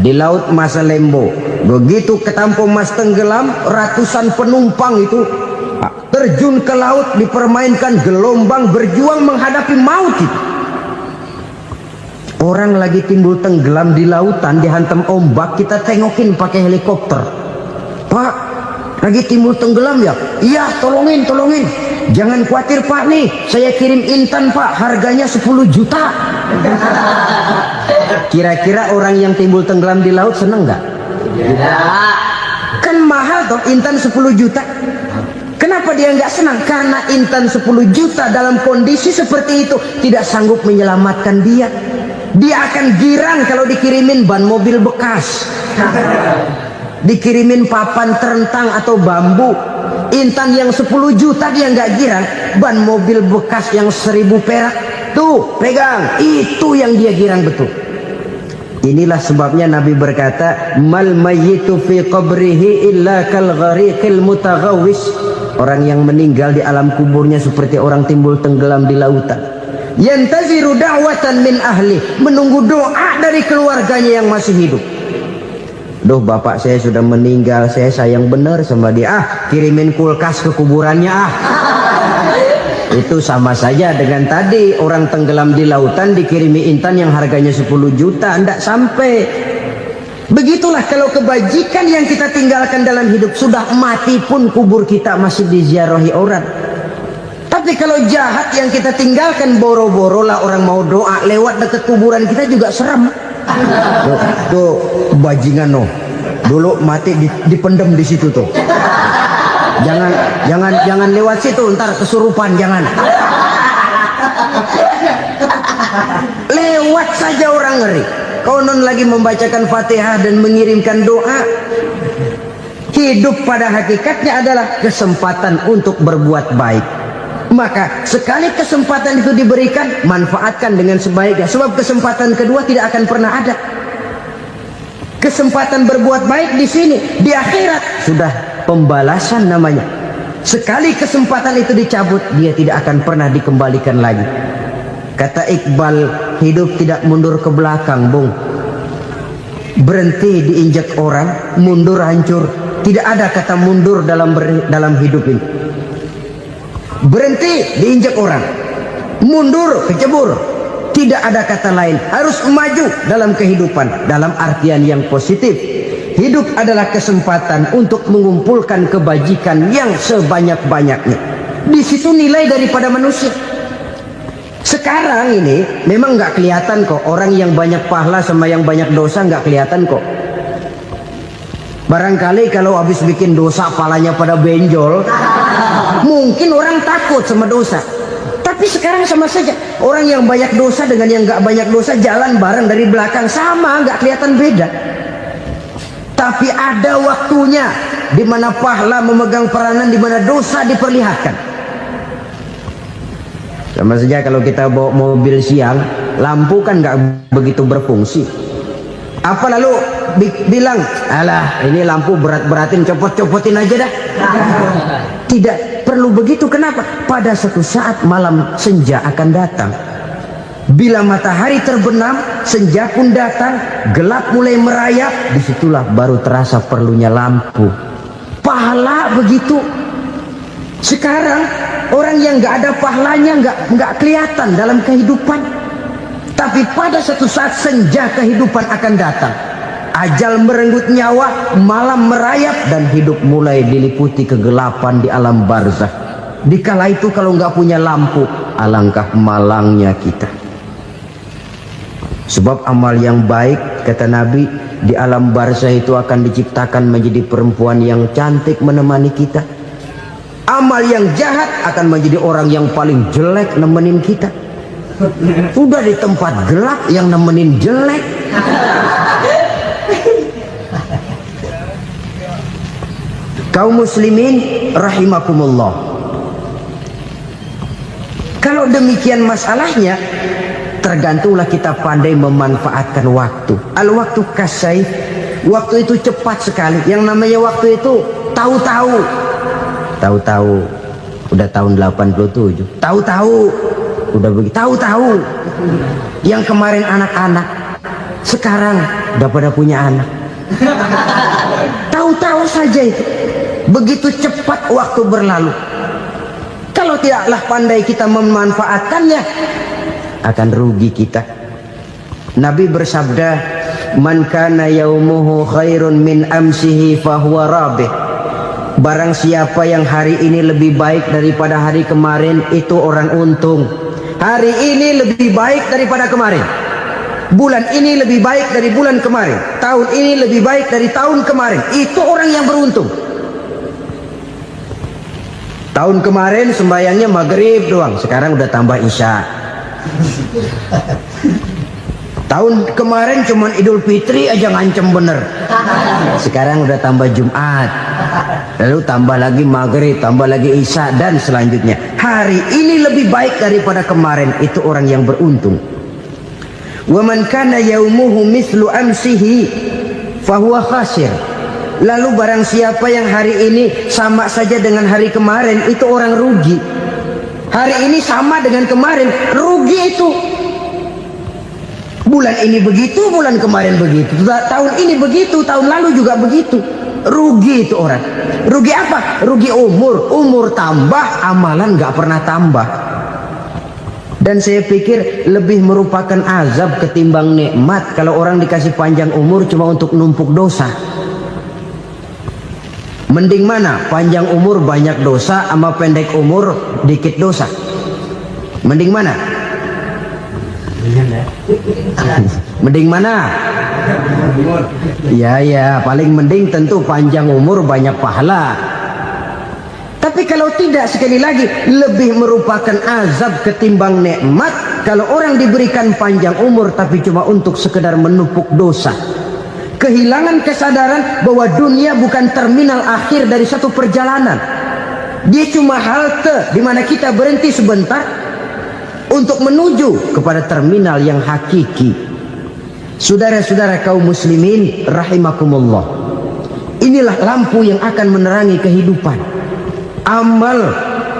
[SPEAKER 2] Di laut Masa Lembo. Begitu ketampung Mas tenggelam, ratusan penumpang itu terjun ke laut, dipermainkan gelombang, berjuang menghadapi maut itu. Orang lagi timbul tenggelam di lautan, dihantam ombak, kita tengokin pakai helikopter. Pak, lagi timbul tenggelam ya? Iya, tolongin. Jangan khawatir Pak, nih saya kirim intan Pak, harganya 10 juta. Kira-kira orang yang timbul tenggelam di laut seneng nggak? Tidak. Kan mahal toh intan 10 juta. Kenapa dia nggak senang? Karena intan 10 juta dalam kondisi seperti itu tidak sanggup menyelamatkan dia. Dia akan girang kalau dikirimin ban mobil bekas, dikirimin papan terentang atau bambu. Intan yang 10 juta dia nggak girang, ban mobil bekas yang 1000 perak tuh pegang, itu yang dia girang betul. Inilah sebabnya Nabi berkata, mal mayyitu fi qabrihi illa kal ghariqil mutaghawwis. Orang yang meninggal di alam kuburnya seperti orang timbul tenggelam di lautan. Yantaziru da'watan min ahli, menunggu doa dari keluarganya yang masih hidup. Duh, bapak saya sudah meninggal, saya sayang benar sama dia. Kirimin kulkas ke kuburannya Itu sama saja dengan tadi orang tenggelam di lautan dikirimi intan yang harganya 10 juta, tidak sampai. Begitulah kalau kebajikan yang kita tinggalkan dalam hidup, sudah mati pun kubur kita masih diziarahi orang. Tapi kalau jahat yang kita tinggalkan, boro-boro lah orang mau doa lewat dekat kuburan kita juga serem. Tuh bajingan dulu mati dipendem di situ tuh. Jangan lewat situ, ntar kesurupan, jangan. Lewat saja orang ngeri. Konon lagi membacakan Fatihah dan mengirimkan doa. Hidup pada hakikatnya adalah kesempatan untuk berbuat baik. Maka sekali kesempatan itu diberikan, manfaatkan dengan sebaiknya. Sebab kesempatan kedua tidak akan pernah ada. Kesempatan berbuat baik di sini, di akhirat sudah pembalasan namanya. Sekali kesempatan itu dicabut, dia tidak akan pernah dikembalikan lagi. Kata Iqbal, hidup tidak mundur ke belakang, Bung. Berhenti diinjak orang, mundur hancur. Tidak ada kata mundur dalam hidup ini. Berhenti diinjak orang, mundur kecebur. Tidak ada kata lain, harus maju dalam kehidupan dalam artian yang positif. Hidup adalah kesempatan untuk mengumpulkan kebajikan yang sebanyak-banyaknya. Di situ nilai daripada manusia. Sekarang ini memang nggak kelihatan kok, orang yang banyak pahala sama yang banyak dosa nggak kelihatan kok. Barangkali kalau habis bikin dosa palanya pada benjol, mungkin orang takut sama dosa. Tapi sekarang sama saja, orang yang banyak dosa dengan yang nggak banyak dosa jalan bareng dari belakang, sama, nggak kelihatan beda. Tapi ada waktunya di mana pahala memegang peranan, di mana dosa diperlihatkan. Sama saja kalau kita bawa mobil siang, lampu kan nggak begitu berfungsi. Apa lalu bilang, alah ini lampu berat-beratin, copot-copotin aja dah. Tidak perlu begitu. Kenapa? Pada suatu saat malam senja akan datang. Bila matahari terbenam, senja pun datang, gelap mulai merayap, disitulah baru terasa perlunya lampu. Pahala begitu. Sekarang orang yang nggak ada pahalanya nggak kelihatan dalam kehidupan. Tapi pada suatu saat senja kehidupan akan datang. Ajal merenggut nyawa, malam merayap, dan hidup mulai diliputi kegelapan di alam barzakh. Dikala itu kalau nggak punya lampu, alangkah malangnya kita. Sebab amal yang baik, kata Nabi, di alam barzakh itu akan diciptakan menjadi perempuan yang cantik menemani kita. Amal yang jahat akan menjadi orang yang paling jelek nemenin kita. Sudah di tempat gelap yang nemenin jelek. Kaum muslimin rahimakumullah. Kalau demikian masalahnya, tergantunglah kita pandai memanfaatkan waktu. Al-waktu kasayf, waktu itu cepat sekali. Yang namanya waktu itu tahu-tahu. Tahu-tahu udah tahun 87. Tahu-tahu udah begitu. Tahu-tahu yang kemarin anak-anak, sekarang udah pada punya anak. tahu-tahu saja itu. Begitu cepat waktu berlalu. Kalau tidaklah pandai kita memanfaatkannya, akan rugi kita. Nabi bersabda, "Man kana yaumuhu khairun min amsihi fahuwa rabih." Barang siapa yang hari ini lebih baik daripada hari kemarin, itu orang untung. Hari ini lebih baik daripada kemarin. Bulan ini lebih baik dari bulan kemarin. Tahun ini lebih baik dari tahun kemarin. Itu orang yang beruntung. Tahun kemarin sembayangnya maghrib doang, sekarang udah tambah isya. Tahun kemarin cuman Idul Fitri aja ngancem bener, sekarang udah tambah Jumat, lalu tambah lagi maghrib, tambah lagi isya, dan selanjutnya. Hari ini lebih baik daripada kemarin, itu orang yang beruntung. Wa man kana yaumuhu mithlu amsihi fahuwa khasir. Lalu barang siapa yang hari ini sama saja dengan hari kemarin, itu orang rugi. Hari ini sama dengan kemarin, rugi itu. Bulan ini begitu, bulan kemarin begitu, tahun ini begitu, tahun lalu juga begitu. Rugi itu orang. Rugi apa? Rugi umur. Umur tambah, amalan gak pernah tambah. Dan saya pikir lebih merupakan azab ketimbang nikmat kalau orang dikasih panjang umur cuma untuk numpuk dosa. Mending mana? Panjang umur banyak dosa sama pendek umur dikit dosa? Mending mana? Mending mana? Ya, paling mending tentu panjang umur banyak pahala. Tapi kalau tidak, sekali lagi, lebih merupakan azab ketimbang nikmat kalau orang diberikan panjang umur tapi cuma untuk sekedar menumpuk dosa. Kehilangan kesadaran bahwa dunia bukan terminal akhir dari satu perjalanan. Dia cuma halte di mana kita berhenti sebentar untuk menuju kepada terminal yang hakiki. Saudara-saudara kaum muslimin rahimakumullah, inilah lampu yang akan menerangi kehidupan. Amal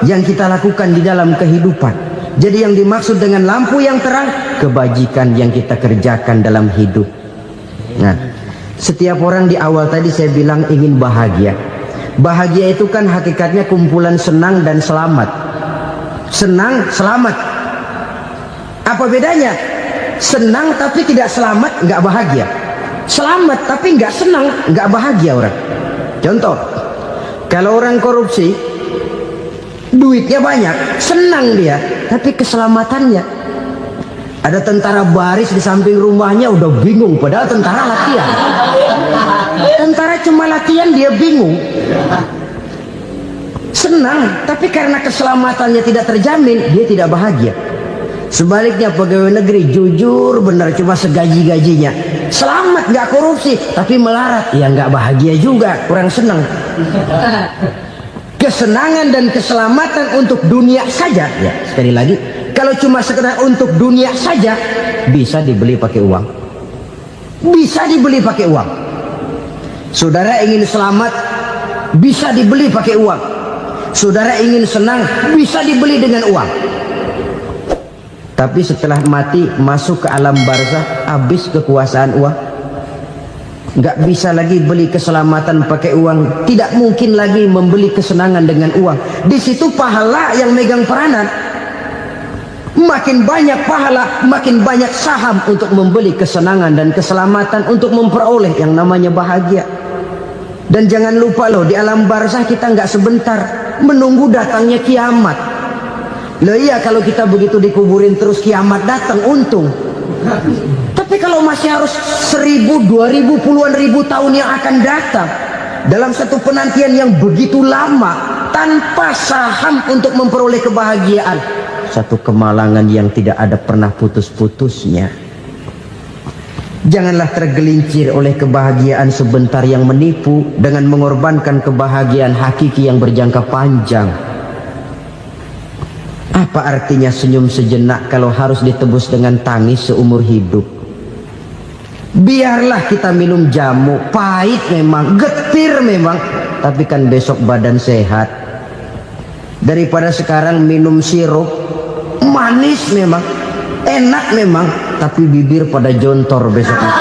[SPEAKER 2] yang kita lakukan di dalam kehidupan. Jadi yang dimaksud dengan lampu yang terang, kebajikan yang kita kerjakan dalam hidup. Nah, setiap orang di awal tadi saya bilang ingin bahagia. Bahagia itu kan hakikatnya kumpulan senang dan selamat. Senang, selamat. Apa bedanya? Senang tapi tidak selamat, nggak bahagia. Selamat tapi nggak senang, nggak bahagia orang. Contoh, kalau orang korupsi, duitnya banyak, senang dia, tapi keselamatannya. Ada tentara baris di samping rumahnya udah bingung, padahal tentara latihan. Tentara cuma latihan, dia bingung. Senang, tapi karena keselamatannya tidak terjamin, dia tidak bahagia. Sebaliknya pegawai negeri jujur benar, cuma segaji-gajinya, selamat nggak korupsi, tapi melarat, ya nggak bahagia juga, kurang senang. Kesenangan dan keselamatan untuk dunia saja, ya sekali lagi, kalau cuma sekedar untuk dunia saja, bisa dibeli pakai uang. Bisa dibeli pakai uang. Saudara ingin selamat, bisa dibeli pakai uang. Saudara ingin senang, bisa dibeli dengan uang. Tapi setelah mati, masuk ke alam barzakh, habis kekuasaan uang. Nggak bisa lagi beli keselamatan pakai uang. Tidak mungkin lagi membeli kesenangan dengan uang. Di situ pahala yang megang peranan. Makin banyak pahala, makin banyak saham untuk membeli kesenangan dan keselamatan, untuk memperoleh yang namanya bahagia. Dan jangan lupa loh, di alam barzakh kita nggak sebentar, menunggu datangnya kiamat. Loh iya, kalau kita begitu dikuburin terus kiamat datang, untung. Tapi kalau masih harus 1000, 2000, puluhan ribu tahun yang akan datang, dalam satu penantian yang begitu lama, tanpa saham untuk memperoleh kebahagiaan, satu kemalangan yang tidak ada pernah putus-putusnya. Janganlah tergelincir oleh kebahagiaan sebentar yang menipu dengan mengorbankan kebahagiaan hakiki yang berjangka panjang. Apa artinya senyum sejenak kalau harus ditebus dengan tangis seumur hidup? Biarlah kita minum jamu, pahit memang, getir memang, tapi kan besok badan sehat. Daripada sekarang minum sirup, manis memang, enak memang, tapi bibir pada jontor besoknya.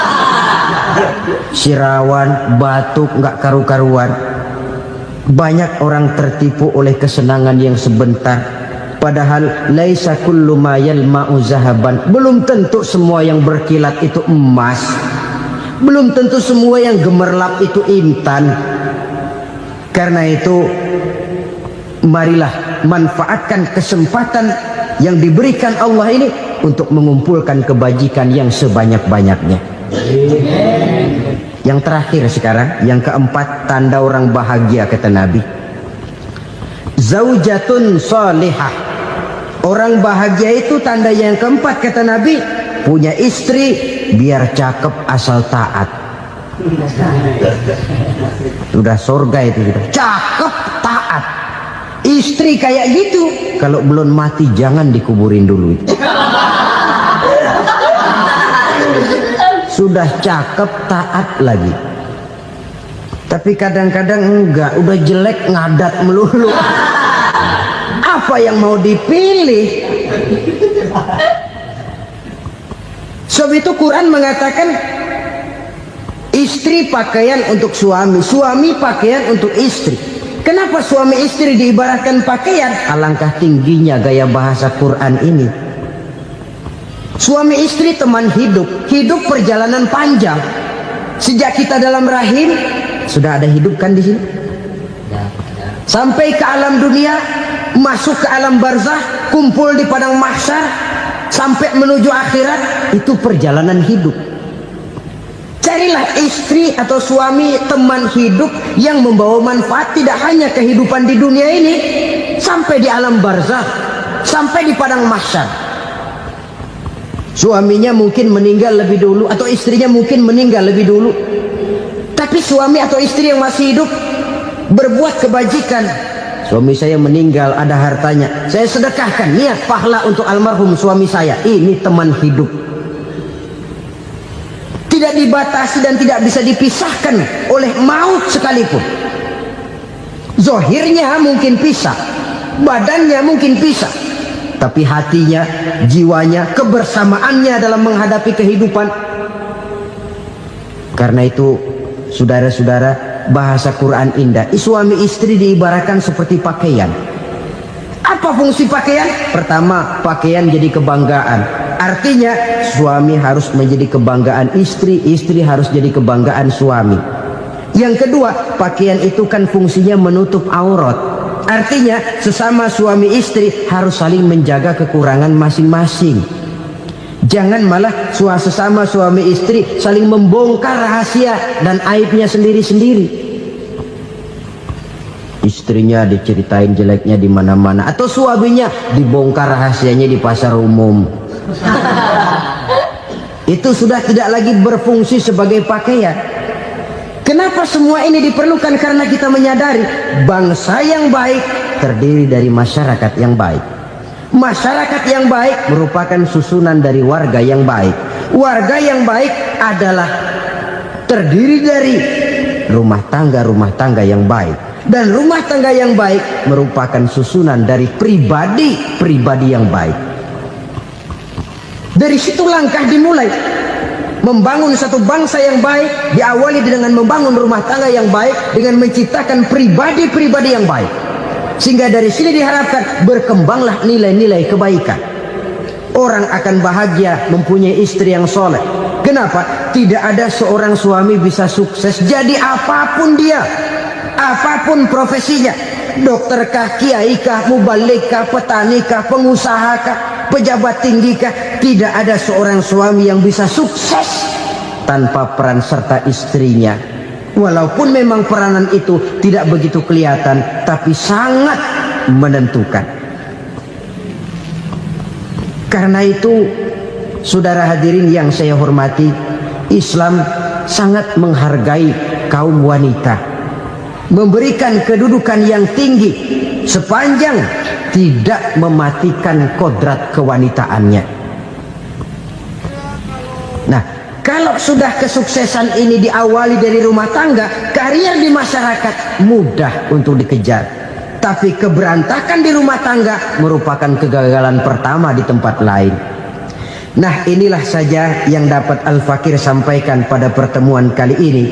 [SPEAKER 2] sirawan, batuk, nggak karu-karuan. Banyak orang tertipu oleh kesenangan yang sebentar. Padahal laisa kullu ma yalma'u zahaban. Belum tentu semua yang berkilat itu emas. Belum tentu semua yang gemerlap itu intan. Karena itu marilah manfaatkan kesempatan yang diberikan Allah ini untuk mengumpulkan kebajikan yang sebanyak-banyaknya. Yang terakhir sekarang, yang keempat, tanda orang bahagia kata Nabi. Zaujatun salihah. Orang bahagia itu tanda yang keempat kata Nabi, punya istri biar cakep asal taat. Sudah surga itu sudah. Cakep taat. Istri kayak gitu, kalau belum mati jangan dikuburin dulu. Sudah cakep taat lagi. Tapi kadang-kadang enggak, udah jelek ngadat melulu. Apa yang mau dipilih? Sebab itu Quran mengatakan istri pakaian untuk suami, suami pakaian untuk istri. Kenapa suami istri diibaratkan pakaian? Alangkah tingginya gaya bahasa Quran ini. Suami istri teman hidup, hidup perjalanan panjang. Sejak kita dalam rahim sudah ada hidup kan di sini. Sampai ke alam dunia, masuk ke alam barzah, kumpul di padang mahsyar, sampai menuju akhirat, itu perjalanan hidup. Carilah istri atau suami teman hidup yang membawa manfaat tidak hanya kehidupan di dunia ini, sampai di alam barzah, sampai di padang mahsyar. Suaminya mungkin meninggal lebih dulu atau istrinya mungkin meninggal lebih dulu. Tapi suami atau istri yang masih hidup berbuat kebajikan. Suami saya meninggal, ada hartanya, saya sedekahkan, niat pahala untuk almarhum suami saya. Ini teman hidup. Tidak dibatasi dan tidak bisa dipisahkan oleh maut sekalipun. Zohirnya mungkin pisah, badannya mungkin pisah, tapi hatinya, jiwanya, kebersamaannya dalam menghadapi kehidupan. Karena itu, saudara-saudara, bahasa Quran indah. Suami istri diibaratkan seperti pakaian. Apa fungsi pakaian? Pertama, pakaian jadi kebanggaan. Artinya, suami harus menjadi kebanggaan istri, istri harus jadi kebanggaan suami. Yang kedua, pakaian itu kan fungsinya menutup aurat. Artinya sesama suami istri harus saling menjaga kekurangan masing-masing. Jangan malah sesama suami istri saling membongkar rahasia dan aibnya sendiri-sendiri. Istrinya diceritain jeleknya di mana-mana, atau suaminya dibongkar rahasianya di pasar umum. Itu sudah tidak lagi berfungsi sebagai pakaian. Kenapa semua ini diperlukan? Karena kita menyadari bangsa yang baik terdiri dari masyarakat yang baik. Masyarakat yang baik merupakan susunan dari warga yang baik. Warga yang baik adalah terdiri dari rumah tangga yang baik. Dan rumah tangga yang baik merupakan susunan dari pribadi yang baik. Dari situ langkah dimulai. Membangun satu bangsa yang baik diawali dengan membangun rumah tangga yang baik, dengan menciptakan pribadi-pribadi yang baik. Sehingga dari sini diharapkan berkembanglah nilai-nilai kebaikan. Orang akan bahagia mempunyai istri yang soleh. Kenapa? Tidak ada seorang suami bisa sukses jadi apapun dia, apapun profesinya. Dokterkah, kiaikah, mubalikkah, petanikah, pengusahakah, pejabat tinggikah, tidak ada seorang suami yang bisa sukses tanpa peran serta istrinya. Walaupun memang peranan itu tidak begitu kelihatan, tapi sangat menentukan. Karena itu, saudara hadirin yang saya hormati, Islam sangat menghargai kaum wanita, memberikan kedudukan yang tinggi sepanjang tidak mematikan kodrat kewanitaannya. Nah, kalau sudah kesuksesan ini diawali dari rumah tangga, karier di masyarakat mudah untuk dikejar. Tapi keberantakan di rumah tangga merupakan kegagalan pertama di tempat lain. Nah, inilah saja yang dapat Al-Fakir sampaikan pada pertemuan kali ini.